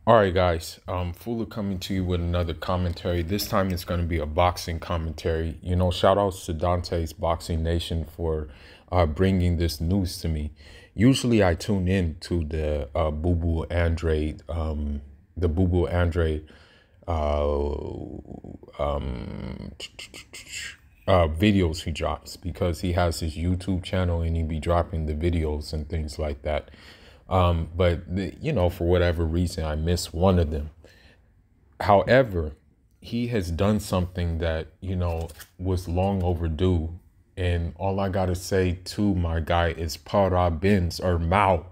All right, guys. Fuller coming to you with another commentary. This time it's going to be a boxing commentary. You know, shout outs to Dante's Boxing Nation for bringing this news to me. Usually I tune in to the Boo Boo Andrade, videos he drops because he has his YouTube channel and he be dropping the videos and things like that. You know, for whatever reason, I missed one of them. However, he has done something that, you know, was long overdue. And all I got to say to my guy is parabéns or Mao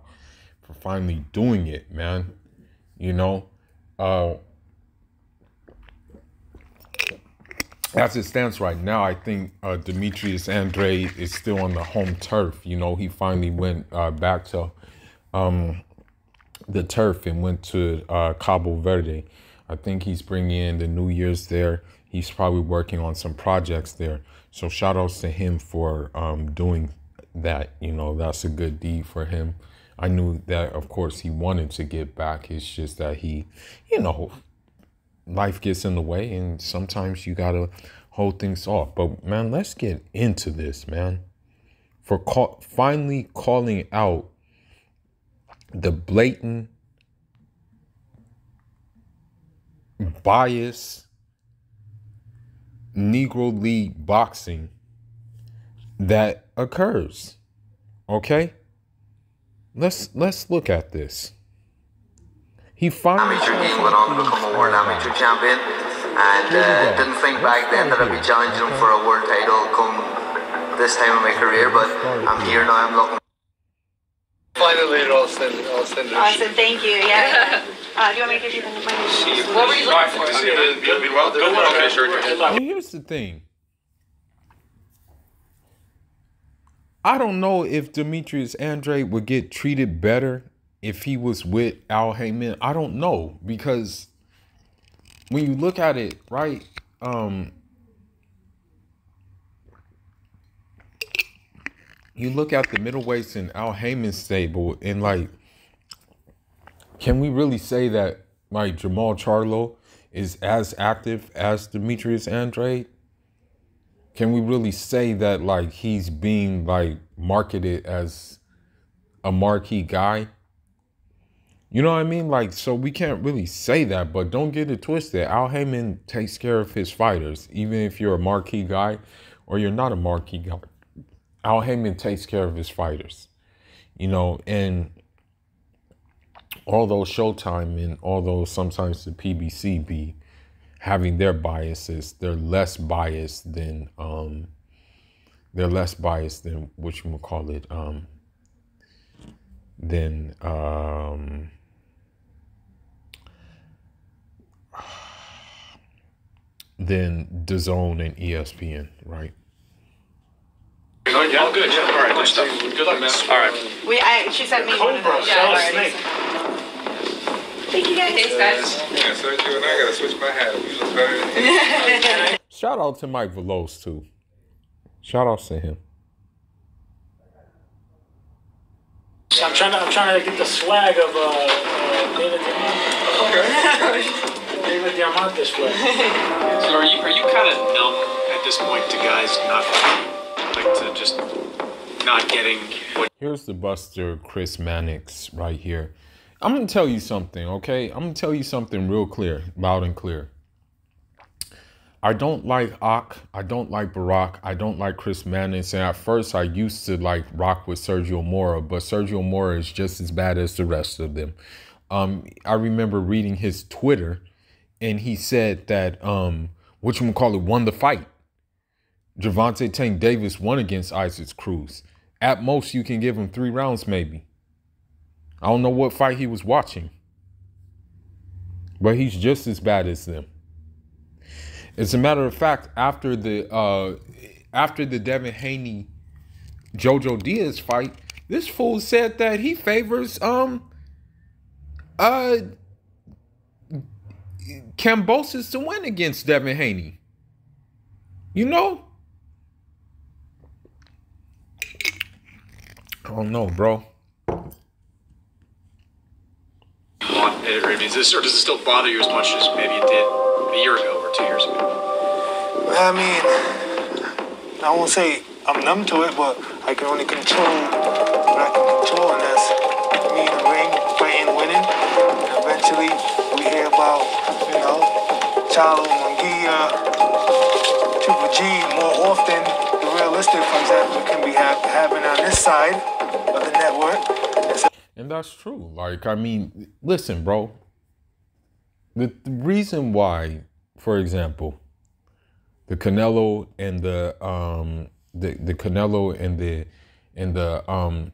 for finally doing it, man. You know, as it stands right now, I think Demetrius Andrade is still on the home turf. You know, he finally went back to the turf and went to Cabo Verde. I think he's bringing in the New Year's there. He's probably working on some projects there. So shout outs to him for doing that. You know, that's a good deed for him. I knew that, of course, he wanted to get back. It's just that he, you know, life gets in the way and sometimes you got to hold things off. But, man, let's get into this, man. For finally calling out the blatant bias Negro League boxing that occurs. Okay? Let's look at this. He finally went on to become a world amateur champion and didn't think back then that I'd be challenging him for a world title come this time in my career, but I'm here now, I'm looking. Finally, Austin, thank you. Yeah. Do you want me to give you my name? What were you looking for? Well, here's the thing. I don't know if Demetrius Andrade would get treated better if he was with Al Heyman. I don't know, because when you look at it, right, you look at the middleweights in Al Heyman's stable, and like, can we really say that like Jamal Charlo is as active as Demetrius Andrade? Can we really say that like he's being like marketed as a marquee guy? You know what I mean? Like, so we can't really say that, but don't get it twisted. Al Heyman takes care of his fighters, even if you're a marquee guy or you're not a marquee guy. Al Heyman takes care of his fighters, you know, and although Showtime and although sometimes the PBC be having their biases, they're less biased than what you would call it, than DAZN and ESPN, right? Yeah, I'm good. Yeah. All right, good stuff. Good luck, man. All right. She sent me one of those. Yeah, thank you guys. Thanks, guys. Yeah, so you and I gotta switch my hat. You look better than Shout out to Mike Veloz too. Shout out to him. I'm trying to get the swag of David Diamante. Okay. David Diamante swag. So are you kind of numb at this point to guys not like to just not getting what? Here's the Buster Chris Mannix right here. I'm gonna tell you something, okay? I'm gonna tell you something real clear, loud and clear. I don't like Ak. I don't like Barack. I don't like Chris Mannix. And at first, I used to like rock with Sergio Mora, but Sergio Mora is just as bad as the rest of them. I remember reading his Twitter, and he said that whatchamacallit won the fight. Gervonta Tank Davis won against Isaac Cruz. At most, you can give him 3 rounds, maybe. I don't know what fight he was watching, but he's just as bad as them. As a matter of fact, after the Devin Haney Jojo Diaz fight, this fool said that he favors Kambosos to win against Devin Haney. You know? I don't know, bro. Or does it still bother you as much as maybe it did a year ago or 2 years ago? I mean, I won't say I'm numb to it, but I can only control what I can control, and that's me in the ring, fighting, winning. And eventually, we hear about, Charlo, Munguia, Triple G more often. The realistic fights that we can be having on this side of the network. And that's true. Like, I mean, listen, bro. The reason why, for example, the Canelo and the Canelo and the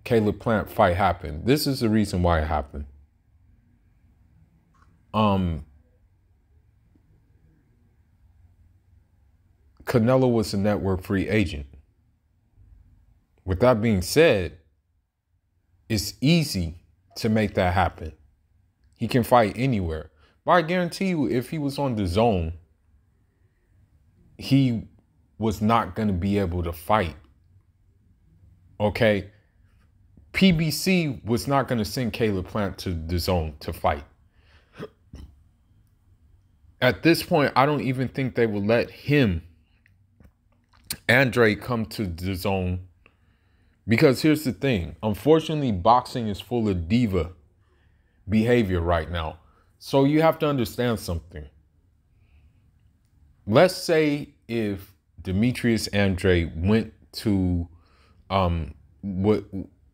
Caleb Plant fight happened. This is the reason why it happened. Canelo was a network free agent. With that being said, it's easy to make that happen. He can fight anywhere. But I guarantee you, if he was on the zone, he was not going to be able to fight. Okay? PBC was not going to send Caleb Plant to the zone to fight. At this point, I don't even think they would let him, Andrade, come to the zone. Because here's the thing. Unfortunately, boxing is full of diva behavior right now. So you have to understand something. Let's say if Demetrius Andrade went to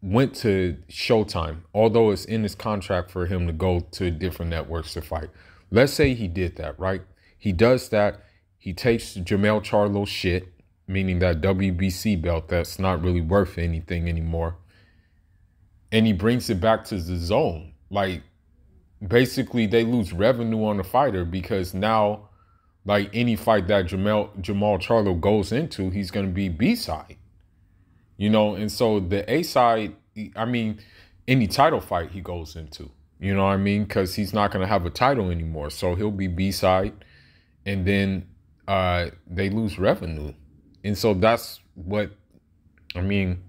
Showtime, although it's in his contract for him to go to different networks to fight. Let's say he did that, right? He does that. He takes Jermell Charlo's shit, meaning that WBC belt that's not really worth anything anymore. And he brings it back to the zone. Like, basically, they lose revenue on the fighter because now, like, any fight that Jermell Charlo goes into, he's going to be B-side. And so the A-side, I mean, any title fight he goes into, you know what I mean? Because he's not going to have a title anymore. So he'll be B-side, and then they lose revenue. And so that's what, I mean,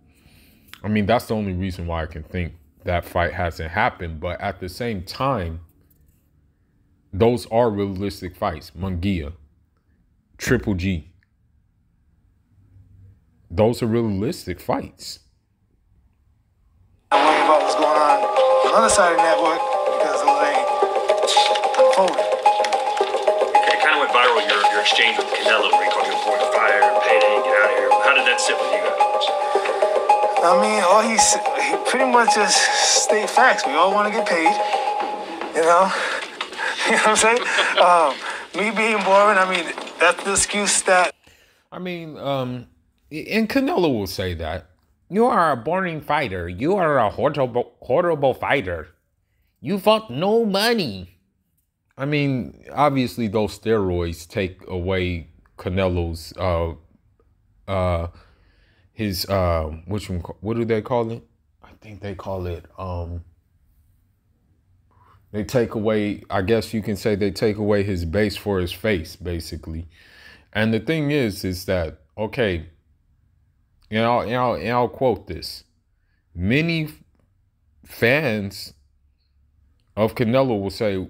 that's the only reason why I can think that fight hasn't happened. But at the same time, those are realistic fights. Munguia, Triple G. Those are realistic fights. I'm worried about what's going on the other side of the network because those ain't unfolding. It kind of went viral, your exchange with Canelo, where he called you a boy fire, payday, get out of here. How did that sit with you guys? I mean, he pretty much just state facts. We all want to get paid, You know what I'm saying? Me being boring, I mean, that's the excuse that... I mean, and Canelo will say that. You are a boring fighter. You are a horrible fighter. You fought no money. I mean, obviously those steroids take away Canelo's, what do they call it? I think they call it, they take away, I guess you can say they take away his base for his face, basically. And the thing is that, okay, and I'll quote this. Many fans of Canelo will say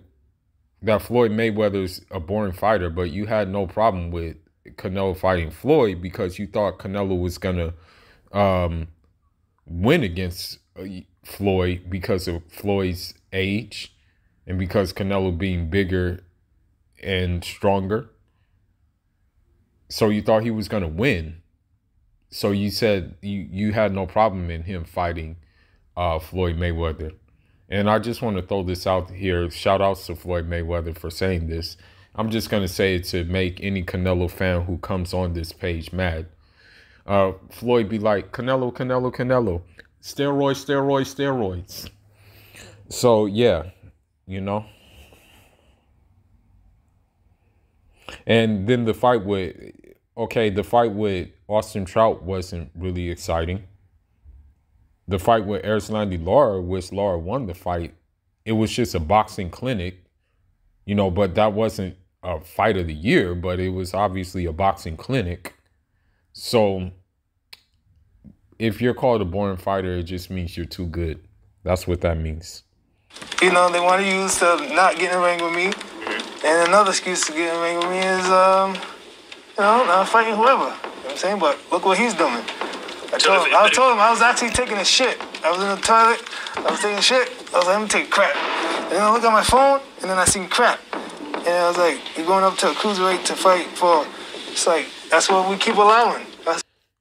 that Floyd Mayweather's a boring fighter, but you had no problem with Canelo fighting Floyd because you thought Canelo was going to win against Floyd because of Floyd's age and because Canelo being bigger and stronger. So you thought he was going to win. So you said you had no problem in him fighting Floyd Mayweather. And I just want to throw this out here. Shout outs to Floyd Mayweather for saying this. I'm just going to say it to make any Canelo fan who comes on this page mad. Floyd be like, Canelo, Canelo, Canelo. Steroids, steroids, steroids. So, yeah, you know. And then the fight with Austin Trout wasn't really exciting. The fight with Erislandy Lara, which Lara won the fight, it was just a boxing clinic, you know, but that wasn't a fight of the year, but it was obviously a boxing clinic. So if you're called a boring fighter, it just means you're too good. That's what that means. You know, they want to use to not get in the ring with me. And another excuse to get in the ring with me is, you know, not fighting whoever. You know what I'm saying? But look what he's doing. I told him I was actually taking a shit. I was in the toilet. I was taking a shit. I was like, let me take crap. And then I look at my phone, and then I seen crap. And I was like, you're going up to a cruiserweight to fight for... It's like, that's what we keep allowing.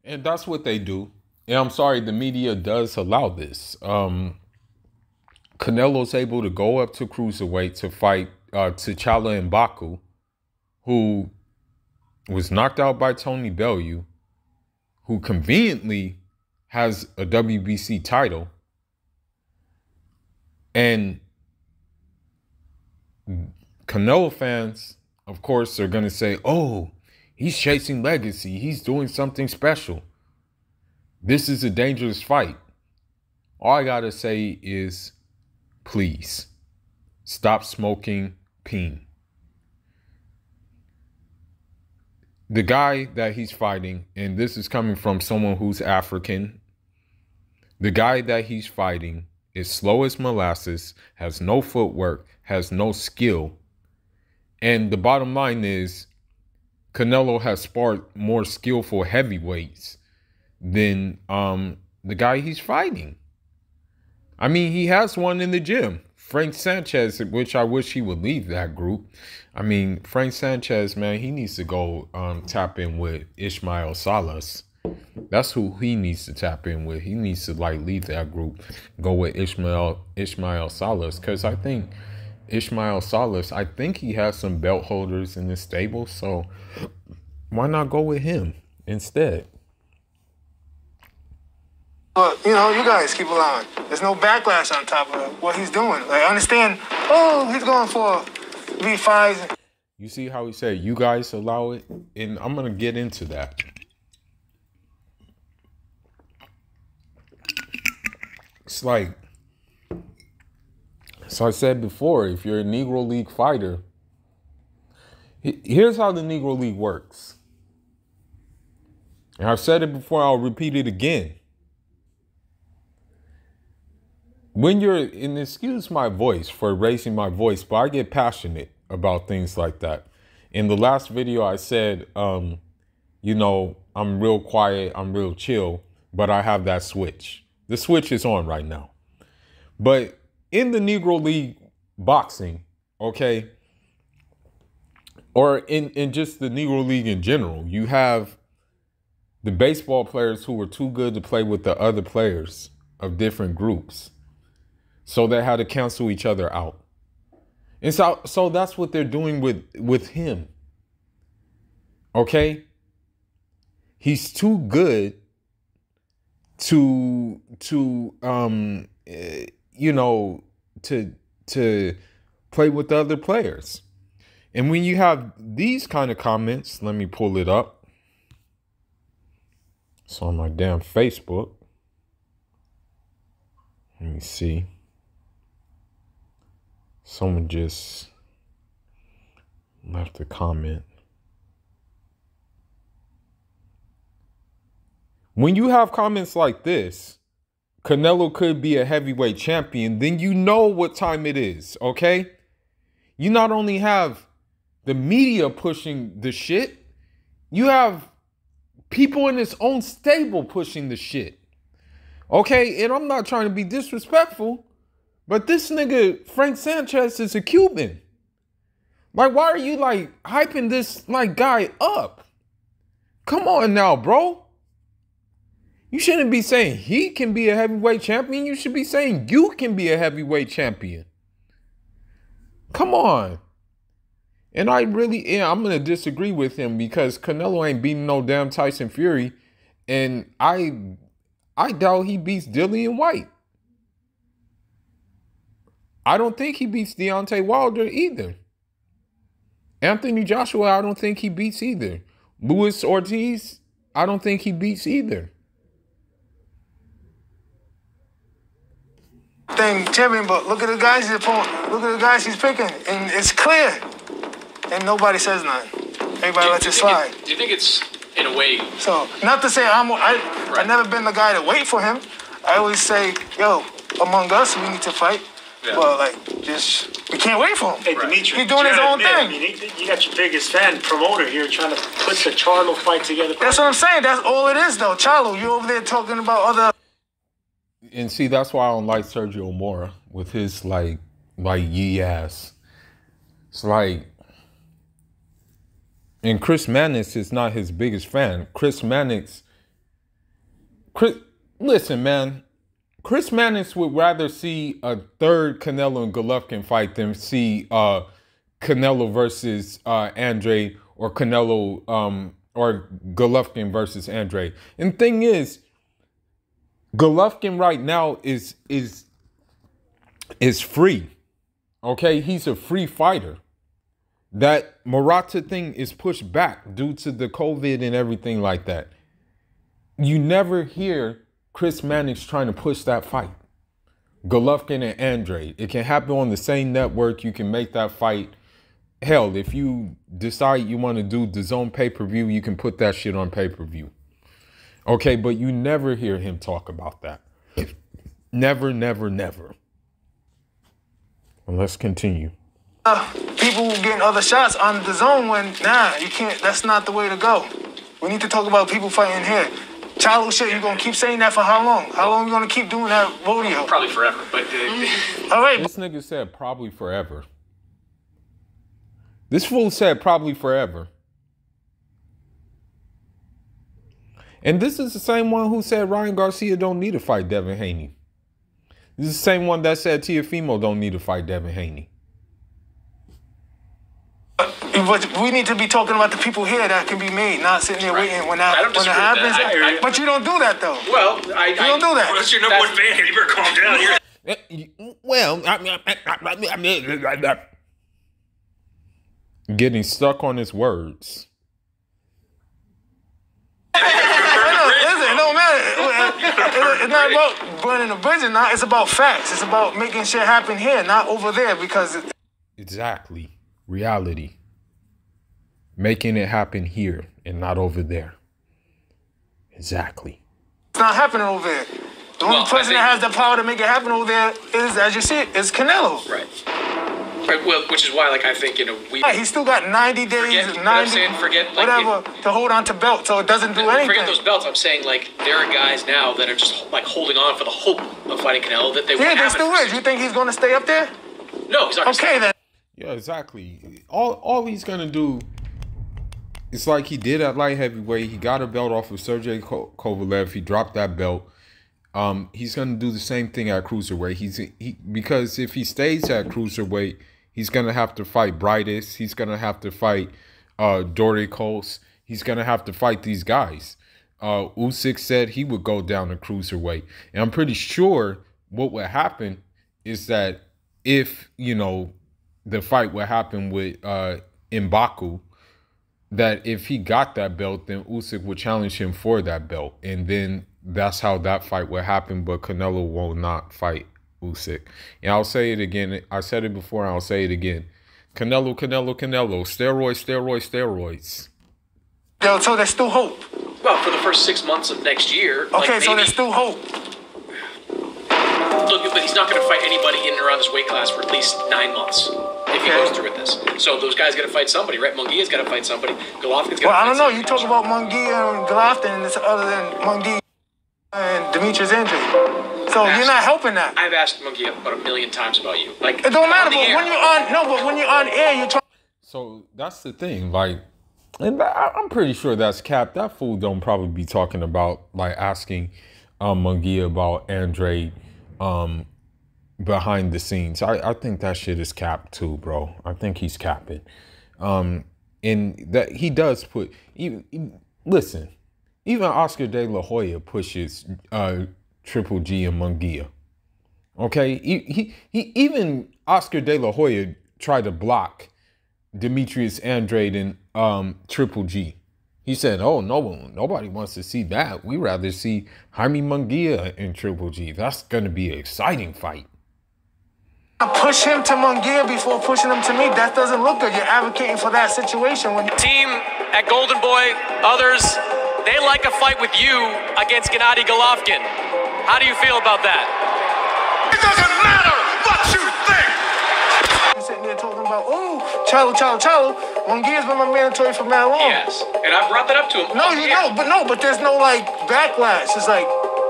And that's what they do. And I'm sorry, the media does allow this. Canelo's able to go up to cruiserweight to fight T'Challa Mbaku, who was knocked out by Tony Bellew, who conveniently has a WBC title. And Canelo fans, of course, are going to say, oh, he's chasing legacy. He's doing something special. This is a dangerous fight. All I got to say is, please, stop smoking peen. The guy that he's fighting, and this is coming from someone who's African, the guy that he's fighting is slow as molasses, has no footwork, has no skill. And the bottom line is, Canelo has sparred more skillful heavyweights than the guy he's fighting. I mean, he has one in the gym. Frank Sanchez, which I wish he would leave that group. I mean, Frank Sanchez, man, he needs to go tap in with Ismael Salas. That's who he needs to tap in with. He needs to, like, leave that group, go with Ismael Salas. Because I think Ismael Salas, I think he has some belt holders in the stable. So why not go with him instead? But, you know, you guys keep allowing. There's no backlash on top of what he's doing. Like, I understand, oh, he's going for V5s. You see how he said, you guys allow it? And I'm going to get into that. It's like, so I said before, if you're a Negro League fighter, here's how the Negro League works. And I've said it before, I'll repeat it again. When you're, and excuse my voice for raising my voice, but I get passionate about things like that. In the last video, I said, you know, I'm real quiet, I'm real chill, but I have that switch. The switch is on right now. But in the Negro League boxing, okay, or in just the Negro League in general, you have the baseball players who were too good to play with the other players of different groups. So they had to cancel each other out. And so that's what they're doing with him. Okay? He's too good to you know, to play with the other players. And when you have these kind of comments, let me pull it up. It's on my damn Facebook. Let me see. Someone just left a comment. When you have comments like this, Canelo could be a heavyweight champion, then you know what time it is, okay? You not only have the media pushing the shit, you have people in his own stable pushing the shit. Okay, and I'm not trying to be disrespectful, but this nigga, Frank Sanchez, is a Cuban. Like, why are you, like, hyping this, like, guy up? Come on now, bro. You shouldn't be saying he can be a heavyweight champion. You should be saying you can be a heavyweight champion. Come on. And I'm going to disagree with him because Canelo ain't beating no damn Tyson Fury. And I doubt he beats Dillian White. I don't think he beats Deontay Wilder either. Anthony Joshua, I don't think he beats either. Luis Ortiz, I don't think he beats either. Champion, but look at the guys he's opponent. Look at the guys he's picking, and it's clear. And nobody says nothing. Everybody lets it slide. Do you think it's in a way? So, not to say I've never been the guy to wait for him. I always say, yo, among us, we need to fight. Yeah. But like, we can't wait for him. Hey, Demetrius, he's doing his own thing. I mean, you got your biggest fan promoter here trying to put the Charlo fight together. That's what I'm saying. That's all it is, though. Charlo, you over there talking about other. And see, that's why I don't like Sergio Mora with his like yee ass. It's like, and Chris Mannix is not his biggest fan. Listen, man. Chris Mannix would rather see a third Canelo and Golovkin fight than see Canelo versus Andrade or Canelo or Golovkin versus Andrade. And the thing is, Golovkin right now is free. Okay, he's a free fighter. That Murata thing is pushed back due to the COVID and everything like that. You never hear Chris Mannix trying to push that fight. Golovkin and Andrade. It can happen on the same network. You can make that fight. Hell, if you decide you want to do the zone pay-per-view, you can put that shit on pay-per-view. Okay, but you never hear him talk about that. Never, never, never. Well, let's continue. People getting other shots on the zone when, you can't. That's not the way to go. We need to talk about people fighting here. Charlo shit, you gonna keep saying that for how long? How long you gonna keep doing that rodeo? Probably forever, but... All right. This nigga said probably forever. This fool said probably forever. And this is the same one who said Ryan Garcia don't need to fight Devin Haney. This is the same one that said Teofimo don't need to fight Devin Haney. But we need to be talking about the people here that can be made, not sitting there waiting when it happens. But you don't do that, though. Well, you don't do that. Well, that's your number one fan. You better calm down. Getting stuck on his words. It don't matter. It's not about burning the bridges. It's about facts. It's about making shit happen here, not over there. Because exactly, reality. Making it happen here and not over there. Exactly. It's not happening over there. The only person that has the power to make it happen over there is, as you see it, is Canelo. Right. Well, which is why, like, I think, he's still got 90 days, to hold on to belts, so it doesn't do anything. Forget those belts. I'm saying, like, there are guys now that are just, like, holding on for the hope of fighting Canelo that they won't have. Yeah, there still is. You think he's going to stay up there? No, he's not going to stay. Okay, then. Yeah, exactly. All he's going to do, it's like he did at light heavyweight. He got a belt off of Sergey Kovalev. He dropped that belt. He's going to do the same thing at cruiserweight. Because if he stays at cruiserweight, he's going to have to fight Brightus. He's going to have to fight Doricos. He's going to have to fight these guys. Usyk said he would go down to cruiserweight. And I'm pretty sure what would happen is that if, the fight would happen with M'Baku, that if he got that belt, then Usyk would challenge him for that belt. And then that's how that fight would happen. But Canelo will not fight Usyk. And I'll say it again. I said it before, and I'll say it again. Canelo. Steroids. Yo, so there's still hope. Well, for the first 6 months of next year. Okay, so there's still hope. Look, but he's not going to fight anybody in and around this weight class for at least 9 months. If he goes through with this. So those guys got to fight somebody, right? Munguia's got to fight somebody. Golovkin's got to fight somebody. Well, I don't know. You talk about Munguia and Golovkin, and it's other than Munguia and Demetrius Andrade. So you're not helping that. I've asked Munguia about 1,000,000 times about you. Like, it don't matter, but when you're on air, you're talking. So that's the thing, like, and I'm pretty sure that's capped. That fool don't probably be talking about, like, asking Munguia about Andrade behind the scenes. I think that shit is capped too, bro. I think he's capping. And that he does put, listen, even Oscar De La Hoya pushes Triple G and Munguia. Okay? He even Oscar De La Hoya tried to block Demetrius Andrade and Triple G. He said, "Oh, nobody wants to see that. We rather see Jaime Munguia and Triple G. That's going to be an exciting fight." Push him to Munguia before pushing him to me. That doesn't look good. You're advocating for that situation. Team at Golden Boy, others, they like a fight with you against Gennady Golovkin. How do you feel about that? It doesn't matter what you Charlo. Munguia's been my mandatory for mad long. Yes, and I brought that up to him. But there's no like backlash. It's like,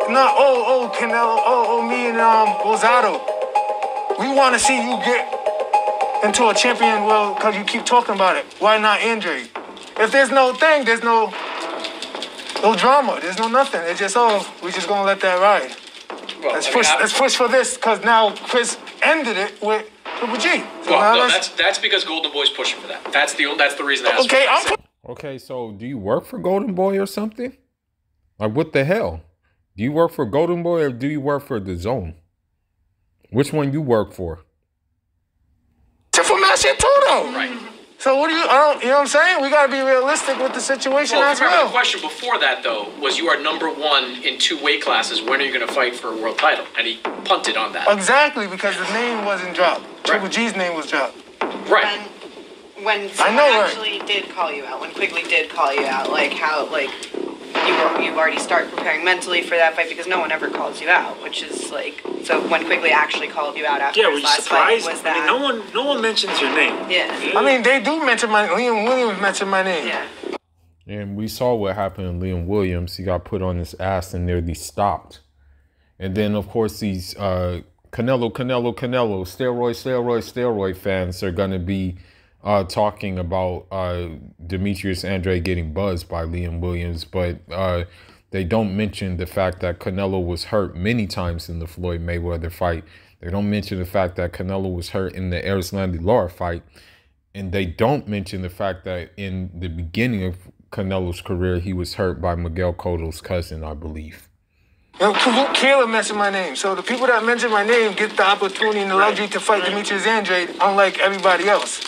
Canelo, me and Rosado. We want to see you get into a champion world because you keep talking about it. Why not Andrade? If there's no thing, there's no drama. There's no nothing. It's just, we're just going to let that ride. Well, let's push for this because now Chris ended it with Triple G. So that's because Golden Boy's pushing for that. That's the reason I asked. Okay, so do you work for Golden Boy or something? Like, what the hell? Do you work for Golden Boy or do you work for The Zone? Which one you work for? For my shit too, though. Right. So what do you know what I'm saying? We got to be realistic with the situation as well. The question before that, though, was you are #1 in 2 weight classes. When are you going to fight for a world title? And he punted on that. Exactly, because the name wasn't dropped. Triple G's name was dropped. Right. When someone actually did call you out, when Quigley did call you out, like how, like, you've already started preparing mentally for that fight because no one ever calls you out, which is like, so when Quigley actually called you out after his last fight, was that? I mean, no one mentions your name. Yeah. I mean, they do mention Liam Williams mentioned my name. Yeah. And we saw what happened to Liam Williams. He got put on his ass and nearly stopped. And then, of course, these Canelo, steroid fans are going to be talking about Demetrius Andrade getting buzzed by Liam Williams, but they don't mention the fact that Canelo was hurt many times in the Floyd Mayweather fight. They don't mention the fact that Canelo was hurt in the Erislandy Lara fight. And they don't mention the fact that in the beginning of Canelo's career, he was hurt by Miguel Cotto's cousin, I believe. Caleb mentioned my name. So the people that mention my name get the opportunity and the luxury to fight Demetrius Andrade, unlike everybody else.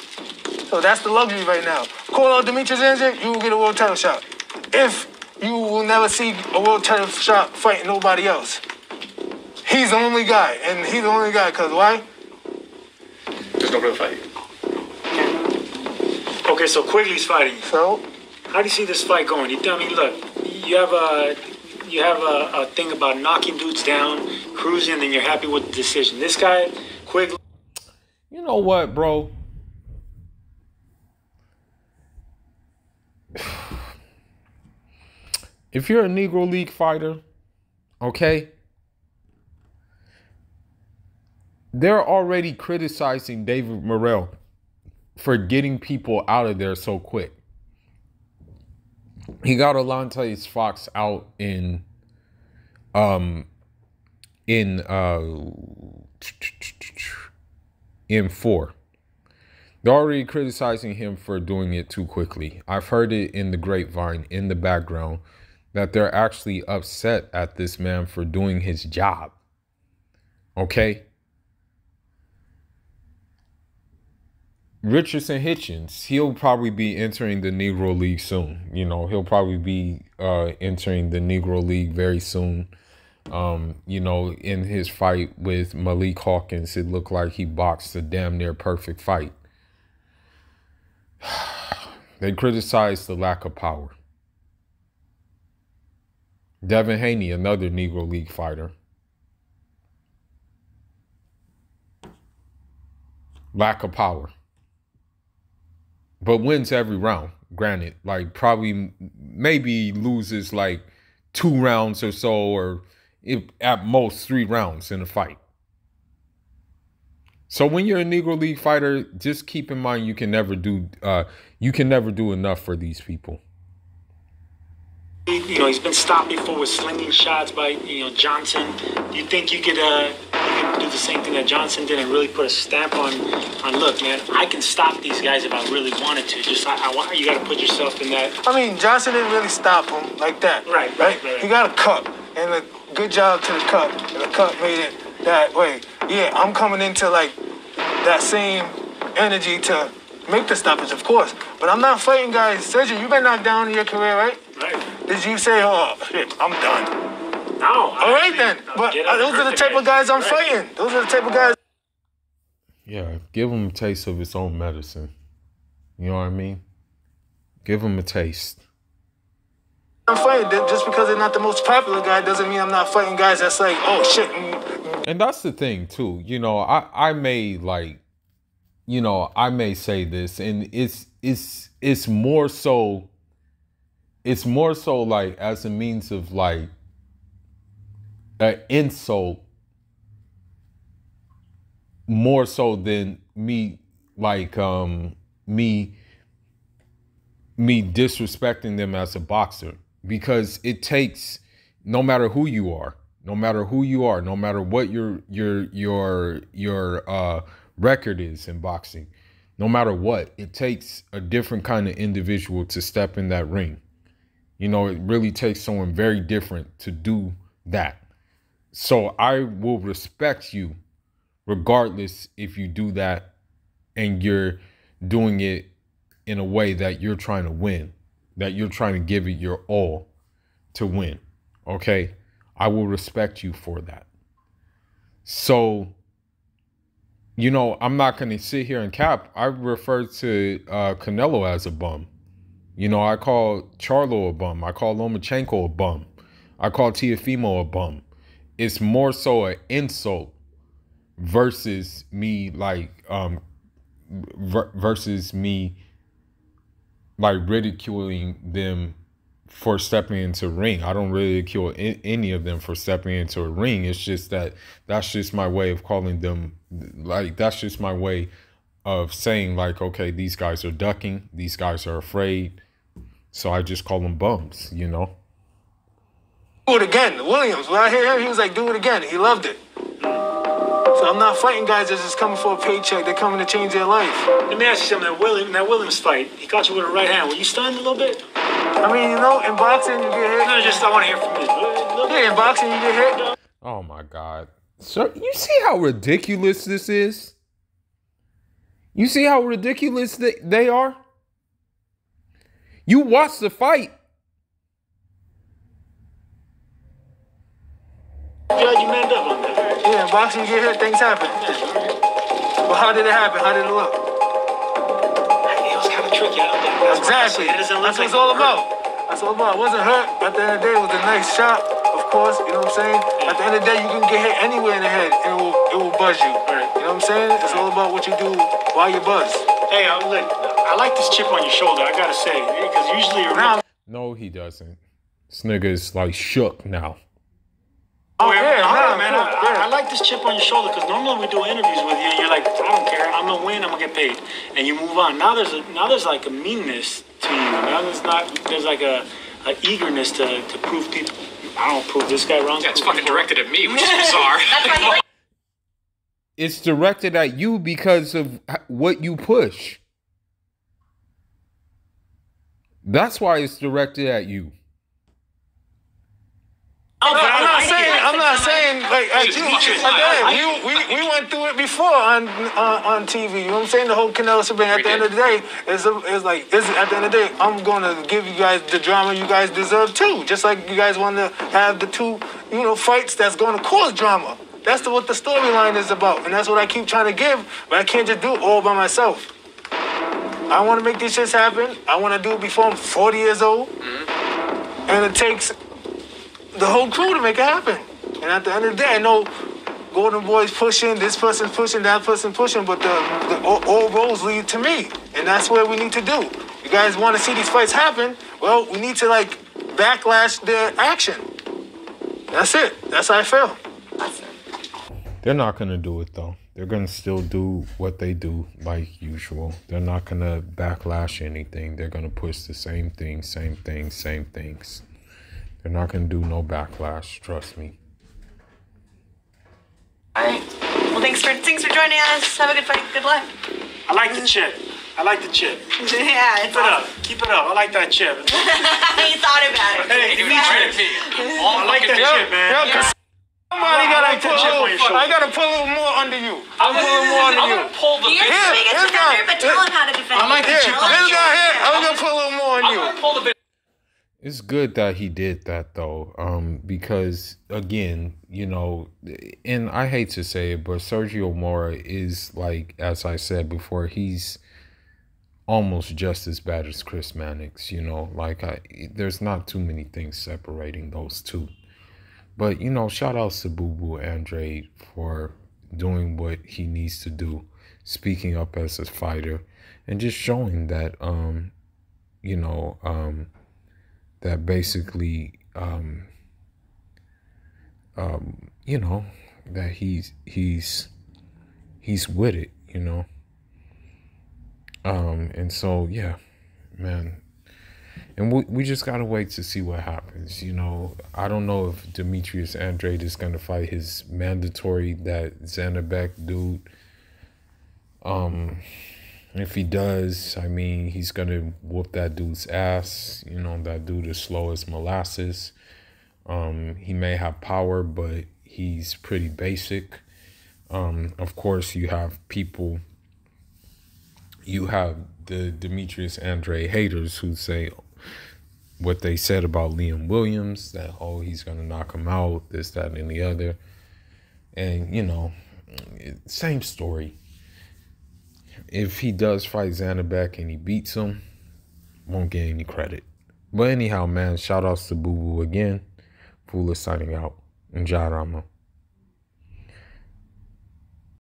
So that's the luxury right now. Call out Demetrius Andrade, you will get a world title shot. If you will never see a world title shot fighting nobody else. He's the only guy, and he's the only guy because why? There's no real fight. Okay, so Quigley's fighting. So? How do you see this fight going? I mean, look, you have a thing about knocking dudes down, cruising, and you're happy with the decision. This guy, Quigley. You know what, bro? If you're a Negro League fighter, okay, they're already criticizing David Morrell for getting people out of there so quick. He got Alontae Fox out in 4. They're already criticizing him for doing it too quickly. I've heard it in the grapevine, in the background, that they're actually upset at this man for doing his job. Okay? Richardson Hitchens, he'll probably be entering the Negro League soon. You know, he'll probably be entering the Negro League very soon. You know, in his fight with Malik Hawkins, it looked like he boxed a damn near perfect fight. They criticized the lack of power. Devin Haney, another Negro League fighter. Lack of power. But wins every round, granted. Like, probably, maybe loses like 2 rounds or so, or at most 3 rounds in a fight. So when you're a Negro League fighter, just keep in mind you can never do enough for these people. You know, he's been stopped before with slinging shots by, Johnson. Do you think you could do the same thing that Johnson did and really put a stamp on look, man, I can stop these guys if I really wanted to. Just you got to put yourself in that. I mean, Johnson didn't really stop him like that. Right. He got a cup, and a good job to the cup, and the cup made it that way. Yeah, I'm coming into like that same energy to make the stoppage, of course. But I'm not fighting guys. Sergio, you've been knocked down in your career, right? Right. Did you say, oh, shit, I'm done? No. All right, then. But those are the type of guys I'm fighting. Those are the type of guys. Yeah, give him a taste of his own medicine. You know what I mean? Give him a taste. I'm fighting. Just because they're not the most popular guy doesn't mean I'm not fighting guys that's like, oh, shit. And that's the thing, too. You know, I may, like, you know, I may say this, and it's more so like as a means of like an insult, more so than me like me disrespecting them as a boxer, because it takes, no matter who you are, no matter what your record is in boxing, no matter what, it takes a different kind of individual to step in that ring. You know, it really takes someone very different to do that. So I will respect you regardless if you do that and you're doing it in a way that you're trying to win, that you're trying to give it your all to win. Okay? I will respect you for that. So, you know, I'm not going to sit here and cap. I refer to Canelo as a bum. You know, I call Charlo a bum. I call Lomachenko a bum. I call Teofimo a bum. It's more so an insult versus me like ridiculing them for stepping into a ring. I don't ridicule any of them for stepping into a ring. It's just that's just my way of calling them, like, that's just my way of saying, like, okay, these guys are ducking, these guys are afraid, so I just call them bums, you know? Do it again. Williams, when I hear him, he was like, do it again. He loved it. So I'm not fighting guys that's just coming for a paycheck. They're coming to change their life. Let me ask you something. That Williams fight, he caught you with a right hand. Were you stunned a little bit? I mean, you know, in boxing, you get hit. No, I want to hear from you. Yeah, in boxing, you get hit. Oh, my God. So you see how ridiculous this is? You see how ridiculous they are? You watch the fight. Glad you manned up on that. Yeah, in boxing, you get hit, things happen. But how did it happen? How did it look? It was kind of tricky. Exactly. That's what it's all about. That's all about. It wasn't hurt. At the end of the day, it was a nice shot, of course. You know what I'm saying? At the end of the day, you can get hit anywhere in the head, and it will buzz you. Right. You know what I'm saying? It's all about what you do while you buzz. Hey, look, I like this chip on your shoulder, I gotta say, because usually No, he doesn't. This nigga is like shook now. Oh, yeah, man. I like this chip on your shoulder, because normally we do interviews with you and you're like, I don't care, I'm gonna win, I'm gonna get paid, and you move on. Now there's like a meanness to you. Now there's like a eagerness to prove people. I don't prove this guy wrong. Yeah, it's fucking directed at me, which is bizarre. It's directed at you because of what you push. That's why it's directed at you. I'm not saying like we went through it before on TV. You know what I'm saying? The whole Canelo Sabine. At the end of the day, it's at the end of the day, I'm gonna give you guys the drama you guys deserve too. Just like you guys want to have the two, you know, fights that's gonna cause drama. That's what the storyline is about, and that's what I keep trying to give. But I can't just do it all by myself. I want to make these shits happen. I want to do it before I'm 40 years old, and it takes the whole crew to make it happen. And at the end of the day, I know Golden Boy's pushing, this person's pushing, that person's pushing, but all roads lead to me. And that's what we need to do. You guys want to see these fights happen? Well, we need to, like, backlash their action. That's it. That's how I feel. They're not going to do it, though. They're going to still do what they do like usual. They're not going to backlash anything. They're going to push the same things, same things. They're not going to do no backlash. Trust me. All right. Well, thanks for joining us. Have a good fight. Good luck. I like the chip. Yeah, it's awesome. Keep it up. I like that chip. He thought about it. Hey, I like that chip, man. I gotta pull a little more under you. I'm gonna pull the bit. But tell him how to defend. I like the chip. This guy here, I'm gonna put a little more on you. I'm gonna pull the bit. It's good that he did that, though, because, again, you know, and I hate to say it, but Sergio Mora is, like, as I said before, he's almost just as bad as Chris Mannix, you know. Like, there's not too many things separating those two. But, you know, shout out to Demetrius Andrade for doing what he needs to do speaking up as a fighter and just showing that, you know, that basically, you know, that he's with it, you know. And so, yeah, man. And we just got to wait to see what happens. You know, I don't know if Demetrius Andrade is going to fight his mandatory, that Zanabek dude. If he does, I mean, he's going to whoop that dude's ass. You know, that dude is slow as molasses. He may have power, but he's pretty basic. Of course, you have people, you have the Demetrius Andrade haters who say what they said about Liam Williams, that, oh, he's going to knock him out, this, that, and the other. And, you know, same story. If he does fight Zanabek and he beats him, won't get any credit. But anyhow, man, shout outs to Boo Boo again. Fool is signing out. Njai Rama.